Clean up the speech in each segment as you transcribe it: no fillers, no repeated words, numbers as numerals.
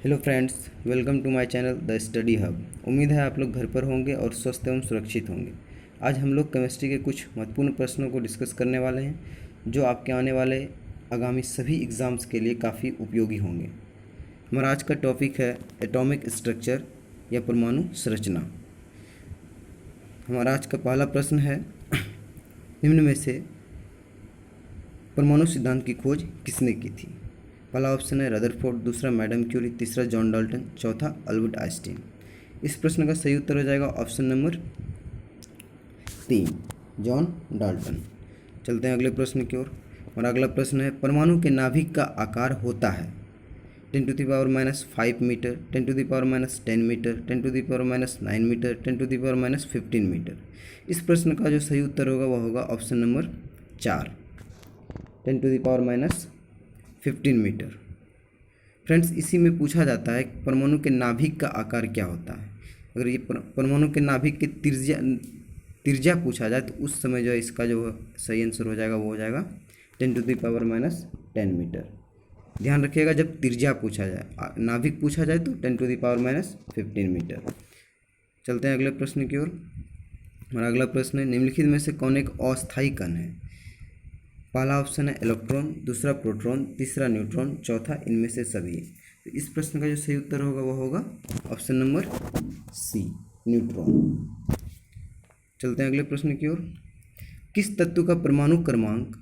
Hello friends, welcome to my channel the study hub. उम्मीद है आप लोग घर पर होंगे और स्वस्थ एवं सुरक्षित होंगे। आज हम लोग केमिस्ट्री के कुछ महत्वपूर्ण प्रश्नों को डिस्कस करने वाले हैं जो आपके आने वाले आगामी सभी एग्ज़ाम्स के लिए काफ़ी उपयोगी होंगे। हमारा आज का टॉपिक है एटॉमिक स्ट्रक्चर या परमाणु संरचना। हमारा आज का पहला प्रश्न है, निम्न में से परमाणु सिद्धांत की खोज किसने की थी? पहला ऑप्शन है रदरफोर्ड, दूसरा मैडम क्यूरी, तीसरा जॉन डाल्टन, चौथा अल्बर्ट आइंस्टीन। इस प्रश्न का सही उत्तर हो जाएगा ऑप्शन नंबर 3, जॉन डाल्टन। चलते हैं अगले प्रश्न की ओर। और अगला प्रश्न है, परमाणु के नाभिक का आकार होता है 10⁻⁵ मीटर, 10⁻⁻10 मीटर, 10⁻⁻9 मीटर, 10⁻⁻15 मीटर। इस प्रश्न का जो सही उत्तर होगा वह होगा ऑप्शन नंबर 4, 10⁻⁻15 मीटर। फ्रेंड्स, इसी में पूछा जाता है कि परमाणु के नाभिक का आकार क्या होता है। अगर ये परमाणु के नाभिक की त्रिज्या पूछा जाए तो उस समय जो है इसका जो सही आंसर हो जाएगा वो हो जाएगा 10⁻⁻10 मीटर। ध्यान रखिएगा, जब त्रिज्या पूछा जाए, नाभिक पूछा जाए तो 10⁻⁻15 मीटर। चलते हैं अगले प्रश्न की ओर। हमारा अगला प्रश्न है, निम्नलिखित में से कौन एक अस्थायी कण है? पहला ऑप्शन है इलेक्ट्रॉन, दूसरा प्रोटॉन, तीसरा न्यूट्रॉन, चौथा इनमें से सभी। तो इस प्रश्न का जो सही उत्तर होगा वह होगा ऑप्शन नंबर सी, न्यूट्रॉन। चलते हैं अगले प्रश्न की ओर। किस तत्व का परमाणु क्रमांक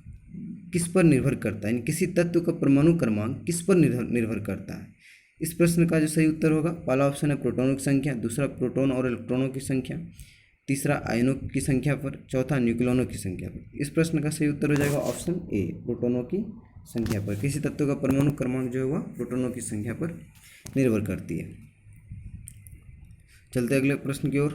किस पर निर्भर करता है? किसी तत्व का परमाणु क्रमांक किस पर निर्भर करता है? इस प्रश्न का जो सही उत्तर होगा, पहला ऑप्शन है प्रोटॉनों की संख्या, दूसरा प्रोटॉन और इलेक्ट्रॉनों की संख्या, तीसरा आयनों की संख्या पर, चौथा न्यूक्लियनों की संख्या पर। इस प्रश्न का सही उत्तर हो जाएगा ऑप्शन ए, प्रोटॉनों की संख्या पर। किसी तत्व का परमाणु क्रमांक जो है वह प्रोटॉनों की संख्या पर निर्भर करती है। चलते अगले प्रश्न की ओर।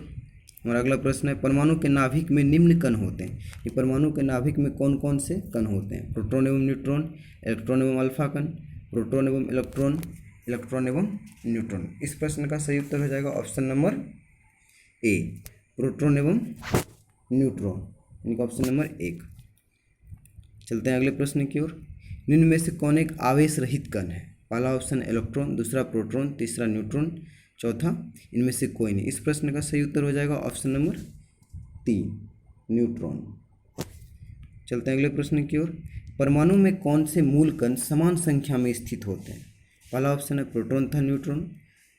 हमारा अगला प्रश्न है, परमाणु के नाभिक में निम्न कण होते हैं। ये परमाणु के नाभिक में कौन कौन से कण होते हैं? प्रोटॉन एवं न्यूट्रॉन, इलेक्ट्रॉन एवं अल्फा कण, प्रोटॉन एवं इलेक्ट्रॉन, इलेक्ट्रॉन एवं न्यूट्रॉन। इस प्रश्न का सही उत्तर हो जाएगा ऑप्शन नंबर ए, प्रोटॉन एवं न्यूट्रॉन, इनका ऑप्शन नंबर 1। चलते हैं अगले प्रश्न की ओर। निम्न में से कौन एक आवेश रहित कण है? पहला ऑप्शन इलेक्ट्रॉन, दूसरा प्रोटॉन, तीसरा न्यूट्रॉन, चौथा इनमें से कोई नहीं। इस प्रश्न का सही उत्तर हो जाएगा ऑप्शन नंबर 3, न्यूट्रॉन। चलते हैं अगले प्रश्न की ओर। परमाणु में कौन से मूल कण समान संख्या में स्थित होते हैं? पहला ऑप्शन है प्रोटॉन तथा न्यूट्रॉन,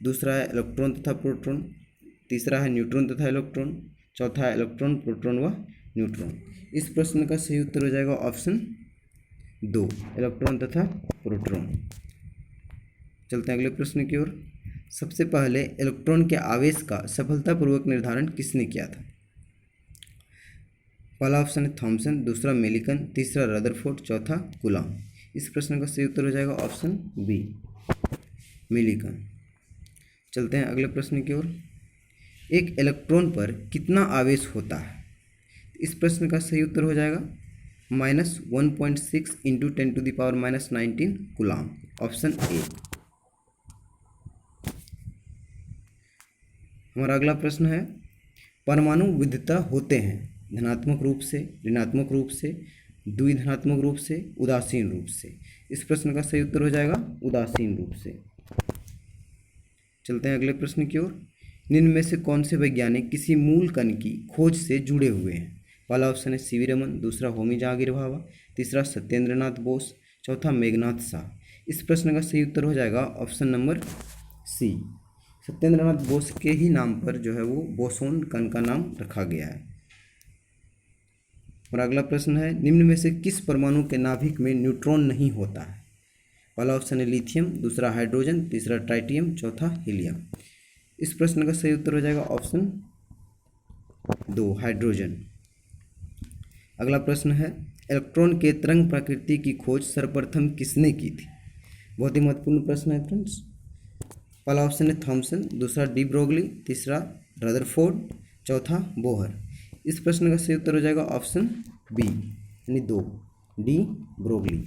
दूसरा है इलेक्ट्रॉन तथा प्रोटॉन, तीसरा है न्यूट्रॉन तथा इलेक्ट्रॉन, चौथा है इलेक्ट्रॉन, प्रोटॉन व न्यूट्रॉन। इस प्रश्न का सही उत्तर हो जाएगा ऑप्शन 2, इलेक्ट्रॉन तथा प्रोटॉन। चलते हैं अगले प्रश्न की ओर। सबसे पहले इलेक्ट्रॉन के आवेश का सफलतापूर्वक निर्धारण किसने किया था? पहला ऑप्शन है थॉमसन, दूसरा मिलिकन, तीसरा रदरफोर्ड, चौथा कूलॉम। इस प्रश्न का सही उत्तर हो जाएगा ऑप्शन बी, मिलिकन। चलते हैं अगले प्रश्न की ओर। एक इलेक्ट्रॉन पर कितना आवेश होता है? इस प्रश्न का सही उत्तर हो जाएगा -1.6 × 10⁻⁻19 कूलॉम, ऑप्शन ए। हमारा अगला प्रश्न है, परमाणु विद्युतः होते हैं धनात्मक रूप से, ऋणात्मक रूप से, द्विधनात्मक रूप से, उदासीन रूप से। इस प्रश्न का सही उत्तर हो जाएगा उदासीन रूप से। चलते हैं अगले प्रश्न की ओर। निम्न में से कौन से वैज्ञानिक किसी मूल कण की खोज से जुड़े हुए हैं? पहला ऑप्शन है सीवी रमन, दूसरा होमी जहांगीर भाभा, तीसरा सत्येंद्रनाथ बोस, चौथा मेघनाथ शाह। इस प्रश्न का सही उत्तर हो जाएगा option number C, Satyendranath Bose के ही नाम पर जो है वो बोसोन कण का नाम रखा गया है। और अगला प्रश्न है, निम्न में से किस परमाणु के नाभिक में न्यूट्रॉन नहीं होता है? पहला ऑप्शन है लिथियम, दूसरा हाइड्रोजन, तीसरा ट्राइटियम, चौथा हीलियम। इस प्रश्न का सही उत्तर हो जाएगा ऑप्शन 2, हाइड्रोजन। अगला प्रश्न है, इलेक्ट्रॉन के तरंग प्रकृति की खोज सर्वप्रथम किसने की थी? बहुत ही महत्वपूर्ण प्रश्न है फ्रेंड्स। पहला ऑप्शन है थॉमसन, दूसरा डी ब्रोगली, तीसरा रदरफोर्ड, चौथा बोहर। इस प्रश्न का सही उत्तर हो जाएगा ऑप्शन बी, यानी 2, डी ब्रोगली।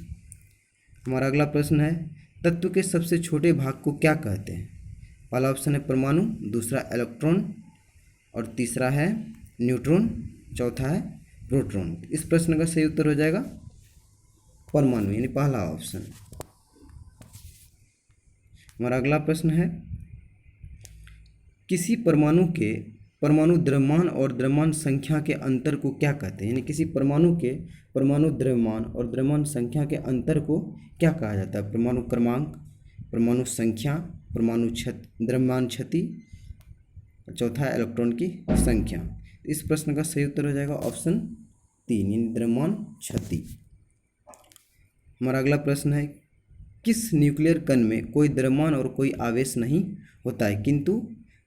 हमारा अगला प्रश्न है, तत्व के सबसे छोटे भाग को क्या कहते हैं? पहला ऑप्शन है परमाणु, दूसरा इलेक्ट्रॉन और तीसरा है न्यूट्रॉन, चौथा है प्रोटॉन। इस प्रश्न का सही उत्तर हो जाएगा परमाणु, यानी पहला ऑप्शन। हमारा अगला प्रश्न है, किसी परमाणु के परमाणु द्रव्यमान और द्रव्यमान संख्या के अंतर को क्या कहते हैं? यानी किसी परमाणु के परमाणु द्रव्यमान और द्रव्यमान संख्या के अंतर को क्या कहा जाता है? परमाणु क्रमांक, परमाणु संख्या, परमाणु द्रव्यमान क्षति, चौथा है इलेक्ट्रॉन की संख्या। इस प्रश्न का सही उत्तर हो जाएगा ऑप्शन 3 यानी द्रव्यमान क्षति। हमारा अगला प्रश्न है, किस न्यूक्लियर कण में कोई द्रव्यमान और कोई आवेश नहीं होता है किंतु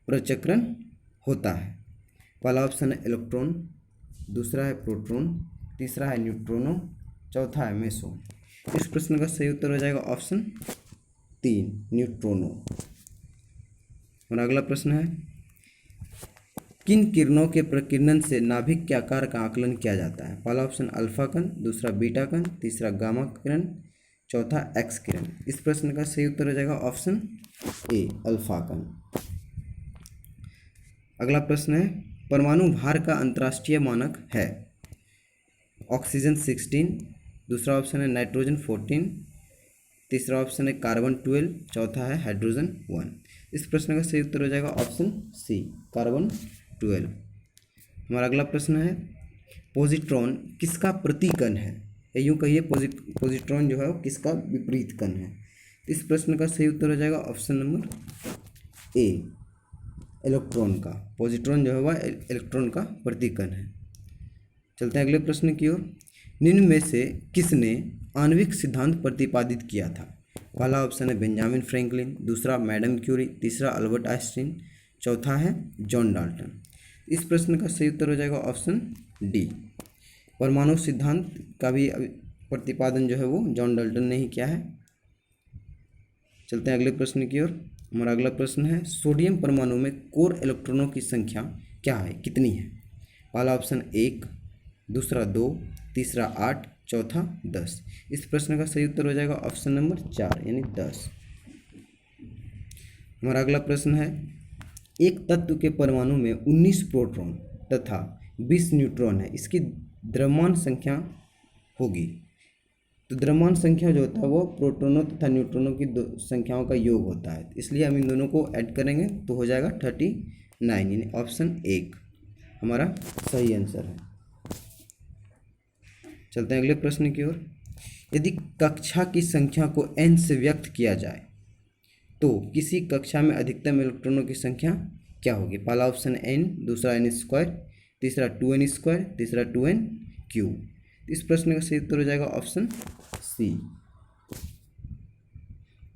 प्रचक्रण होता है? पहला ऑप्शन है इलेक्ट्रॉन, दूसरा है प्रोटॉन, तीसरा है न्यूट्रॉनो, चौथा है मेसोन। इस प्रश्न का सही उत्तर हो जाएगा ऑप्शन 3 न्यूट्रॉनो। हमारा अगला प्रश्न है, किन किरणों के प्रकीर्णन से नाभिक के आकार का आकलन किया जाता है? पहला ऑप्शन अल्फा कण, दूसरा बीटा कण, तीसरा गामा किरण, चौथा एक्स किरण। इस प्रश्न का सही उत्तर हो जाएगा ऑप्शन ए अल्फा कण। अगला प्रश्न है, परमाणु भार का अंतर्राष्ट्रीय मानक है? ऑक्सीजन 16, दूसरा ऑप्शन है नाइट्रोजन 14, तीसरा ऑप्शन है कार्बन 12, चौथा है हाइड्रोजन 1। इस प्रश्न का सही उत्तर हो जाएगा ऑप्शन सी कार्बन 12। हमारा अगला प्रश्न है, पॉजिट्रॉन किसका प्रतिकण है? यूँ कहिए पॉजिट्रॉन जो है वो किसका विपरीत कण है? इस प्रश्न का सही उत्तर हो जाएगा ऑप्शन नंबर ए इलेक्ट्रॉन का। पॉजिट्रॉन जो है वह इलेक्ट्रॉन का प्रतिकण है। चलते हैं अगले प्रश्न की ओर। निम्न में से किसने आणविक सिद्धांत प्रतिपादित किया था? पहला ऑप्शन है बेंजामिन फ्रैंकलिन, दूसरा मैडम क्यूरी, तीसरा अल्बर्ट आइंस्टीन, चौथा है जॉन डाल्टन। इस प्रश्न का सही उत्तर हो जाएगा ऑप्शन डी परमाणु सिद्धांत का भी प्रतिपादन जो है वो जॉन डाल्टन ने ही किया है। चलते हैं अगले प्रश्न की ओर। हमारा अगला प्रश्न है, सोडियम परमाणु में कोर इलेक्ट्रॉनों की संख्या क्या है, कितनी है? पहला ऑप्शन 1, दूसरा 2, तीसरा 8, चौथा 10। इस प्रश्न का सही उत्तर हो जाएगा ऑप्शन नंबर 4 यानी 10। हमारा अगला प्रश्न है, एक तत्व के परमाणु में 19 प्रोटॉन तथा 20 न्यूट्रॉन है, इसकी द्रव्यमान संख्या होगी। तो द्रव्यमान संख्या जो होता है वो प्रोटॉनों तथा न्यूट्रॉनों की संख्याओं का योग होता है। इसलिए हम इन दोनों को ऐड करेंगे तो हो जाएगा 39 यानी ऑप्शन 1 हमारा सही आंसर है। चलते हैं अगले प्रश्न की ओर। यदि कक्षा की संख्या को n से व्यक्त किया जाए तो किसी कक्षा में अधिकतम इलेक्ट्रॉनों की संख्या क्या होगी? पहला ऑप्शन n, दूसरा n², तीसरा 2n², तीसरा 2n³। इस प्रश्न का सही उत्तर हो जाएगा ऑप्शन सी।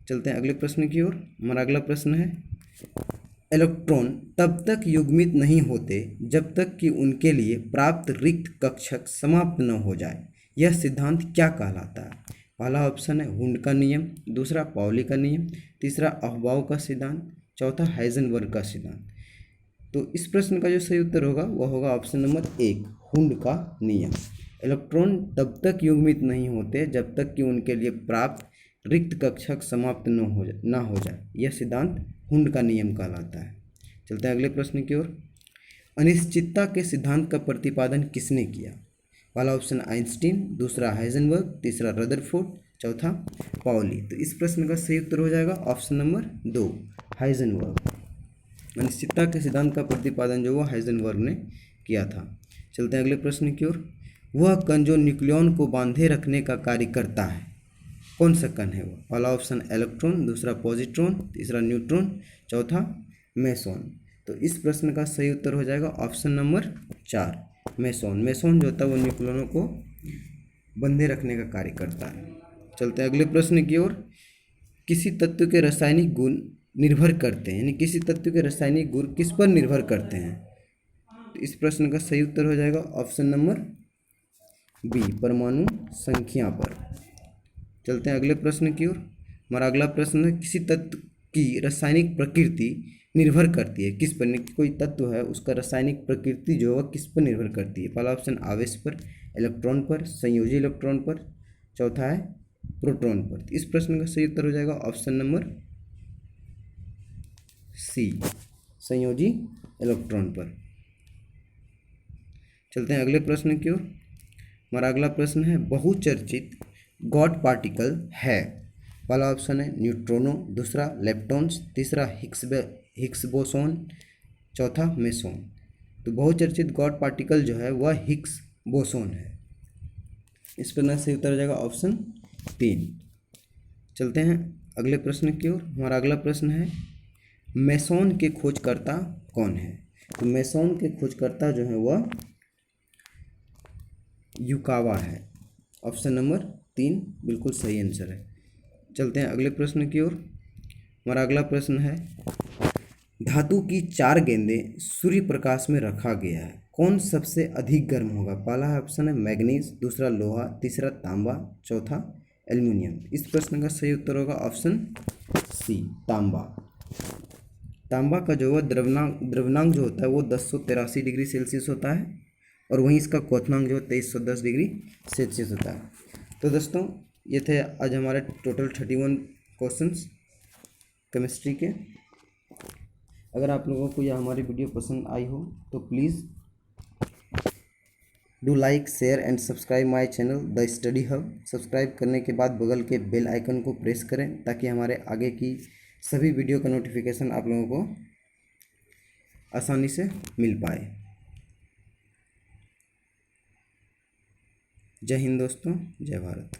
चलते हैं अगले प्रश्न की ओर। हमारा अगला प्रश्न है, इलेक्ट्रॉन तब तक युग्मित नहीं होते जब तक कि उनके लिए प्राप्त रिक्त कक्षक समाप्त न हो जाए। यह सिद्धांत क्या कहलाता है? पहला ऑप्शन है हुंड का नियम, दूसरा पाउली का नियम, तीसरा अफबाउ का सिद्धांत, चौथा हाइजेनबर्ग का सिद्धांत। तो इस प्रश्न का जो सही उत्तर होगा वह होगा ऑप्शन नंबर 1 हुंड का नियम। इलेक्ट्रॉन तब तक युग्मित नहीं होते जब तक कि उनके लिए प्राप्त रिक्त कक्षक समाप्त न हो जाए। यह सिद्धांत हुंड का नियम कहलाता है। चलते हैं अगले प्रश्न की ओर। अनिश्चितता के सिद्धांत का प्रतिपादन किसने किया? पहला ऑप्शन आइंस्टीन, दूसरा हाइजेनबर्ग, तीसरा रदरफोर्ड, चौथा पाउली। तो इस प्रश्न का सही उत्तर हो जाएगा ऑप्शन नंबर 2 हाइजेनबर्ग। अनिश्चितता के सिद्धांत का प्रतिपादन जो वो हाइजेनबर्ग ने किया था। चलते हैं अगले प्रश्न की ओर। वह कण जो न्यूक्लियॉन को बांधे रखने का कार्य करता है, कौन सा कण है वो? पहला ऑप्शन इलेक्ट्रॉन, दूसरा पॉजिट्रॉन, तीसरा न्यूट्रॉन, चौथा मेसोन। तो इस प्रश्न का सही उत्तर हो जाएगा ऑप्शन नंबर 4 मेसोन। मेसोन जो होता है वो न्यूक्लियनों को बंधे रखने का कार्य करता है। चलते हैं अगले प्रश्न की ओर। किसी तत्व के रासायनिक गुण निर्भर करते हैं, यानी किसी तत्व के रासायनिक गुण किस पर निर्भर करते हैं? तो इस प्रश्न का सही उत्तर हो जाएगा ऑप्शन नंबर बी परमाणु संख्या पर। चलते हैं अगले प्रश्न की ओर। हमारा अगला प्रश्न है, किसी तत्व की रासायनिक प्रकृति निर्भर करती है किस पर? कोई तत्व है उसका रासायनिक प्रकृति जो है किस पर निर्भर करती है? पहला ऑप्शन आवेश पर, इलेक्ट्रॉन पर, संयोजी इलेक्ट्रॉन पर, चौथा है प्रोटॉन पर। इस प्रश्न का सही उत्तर हो जाएगा ऑप्शन नंबर सी संयोजी इलेक्ट्रॉन पर। चलते हैं अगले प्रश्न की ओर। हमारा अगला प्रश्न है, बहुचर्चित गॉड पार्टिकल है पहला ऑप्शन है न्यूट्रोनो, दूसरा लेप्टॉन्स, तीसरा हिग्स बोसोन, चौथा मेसोन। तो बहुचर्चित गॉड पार्टिकल जो है वह हिग्स बोसोन है। इस प्रश्न से उत्तर हो जाएगा ऑप्शन 3। चलते हैं अगले प्रश्न की ओर। हमारा अगला प्रश्न है मेसोन के खोजकर्ता कौन है? तो मेसोन के खोजकर्ता जो है वह युकावा है। ऑप्शन नंबर 3 बिल्कुल सही आंसर है। चलते हैं अगले प्रश्न की ओर। हमारा अगला प्रश्न है धातु की 4 गेंदें सूर्य प्रकाश में रखा गया है, कौन सबसे अधिक गर्म होगा? पहला ऑप्शन है मैग्नीज, दूसरा लोहा, तीसरा तांबा, चौथा एल्युमिनियम। इस प्रश्न का सही उत्तर होगा ऑप्शन सी, तांबा। तांबा का जो है द्रव्यनांक जो होता है वो 1083 डिग्री सेल्सियस होता है और वहीं इसका क्वथनांक जो है 2310 डिग्री सेल्सियस होता है। तो दोस्तों ये थे आज हमारे टोटल 31 क्वेश्चंस केमिस्ट्री के। अगर आप लोगों को यह हमारी वीडियो पसंद आई हो तो please do like, share and subscribe my channel the study hub. Subscribe करने के बाद बगल के बेल आइकन को प्रेस करें ताकि हमारे आगे की सभी वीडियो का नोटिफिकेशन आप लोगों को आसानी से मिल पाए। जय हिंद दोस्तों, जय भारत।